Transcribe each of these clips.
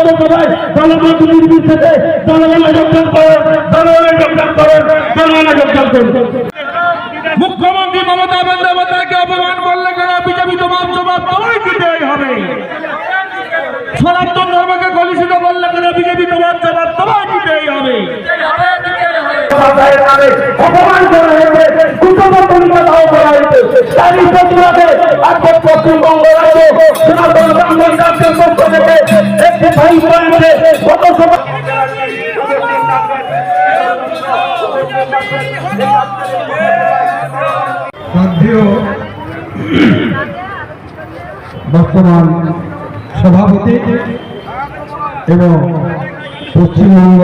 আমাদের কথায় জনগণ নির্বিশেষে জনগণে যোগদান করেন, জনগণে যোগদান করেন, জনগণে যোগদান করেন। মুখ্যমন্ত্রী মমতা বন্দ্যোপাধ্যায়কে অপমান করলে কেন বিজেপি তোমার জবাব তোমায় দিতেই হবে। সনাতন ধর্মকে কলুষিত বললে কেন বিজেপি তোমার জবাব তোমায় দিতেই হবে। অপমান করা হয়েছে, কুটবর্তনীয়তাও করা হয়েছে। তারই প্রতিবাদে আজকে পশ্চিমবঙ্গ রাজ্যে সনাতন ব্রাহ্মণ রাজ্যের পক্ষ থেকে একটি ভাই পয়েন্টে গত বর্তমান সভাপতি এবং পশ্চিমবঙ্গ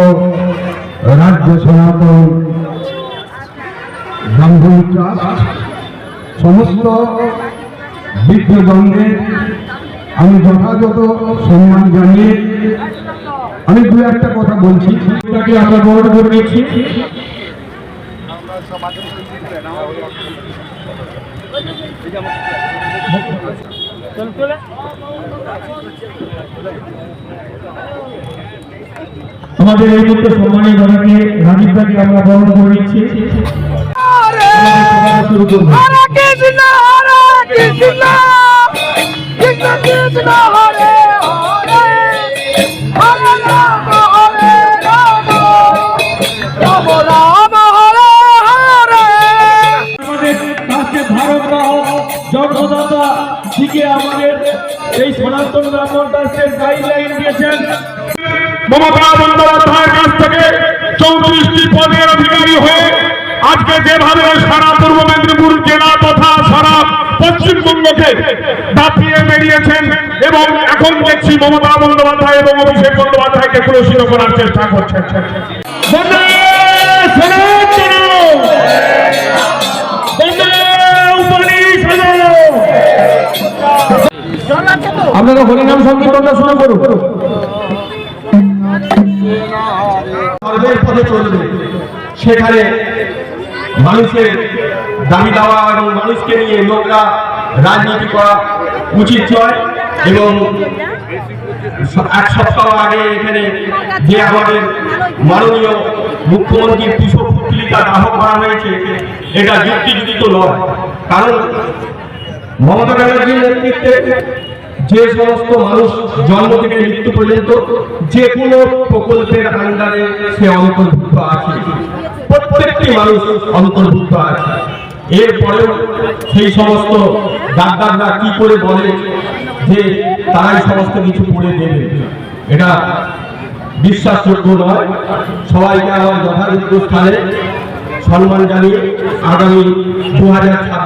রাজ্য সনাতন ব্রাহ্মণ ট্রাস্ট সমস্ত বিজ্ঞজনদের আমি যথাযথ সম্মান জানিয়ে আমি দু একটা কথা বলছি, এটাকে আমরা বড় করে নিয়েছি। আমাদের এই মুহূর্তে সম্মানীয় জনকে রাজীব দাকে আমরা বরণ করে নিচ্ছি। জগদাতা দিকে আমাদের এই সনাতন ব্রাহ্মণ ট্রাস্টের গাইডলাইন দিয়েছেন। মমতা বন্দ্যোপাধ্যায়ের কাছ থেকে 34টি পদের অধিকারী হয়ে আজকে যেভাবে সারা পূর্ব মেদিনীপুর জেলা তথা সারা পশ্চিমবঙ্গকে দাপিয়ে বেরিয়েছেন এবং এখন দেখছি মমতা বন্দ্যোপাধ্যায় এবং অভিষেক বন্দ্যোপাধ্যায়কে কলুষিত করার চেষ্টা করছেন। আপনারা হরিনাম সংকীর্তনটা শুরু করুন। ধর্মের পথে চলবে, সেখানে মানুষের দাবি দাওয়া এবং মানুষকে নিয়ে লোকরা রাজনীতি করা উচিত নয়। এবং এক সপ্তাহ আগে এখানে যে আমাদের মাননীয় মুখ্যমন্ত্রীর পুষ্পপুতলিকা দাহ করা হয়েছে, এটা যুক্তিযুক্ত নয়। কারণ মমতা ব্যানার্জির নেতৃত্বে যে সমস্ত মানুষ জন্ম থেকে মৃত্যু পর্যন্ত যে কোনো প্রকল্পের আন্ডারে সে অন্তর্ভুক্ত আছে, প্রত্যেকটি মানুষ অন্তর্ভুক্ত আছে। এরপরেও সেই সমস্ত দাদাররা কি করে বলে যে তারাই সমস্ত কিছু করে দেবে, এটা বিশ্বাসযোগ্য নয়। সবাইকে আমার যথাযথ স্থানে সম্মান জানিয়ে আগামী 2026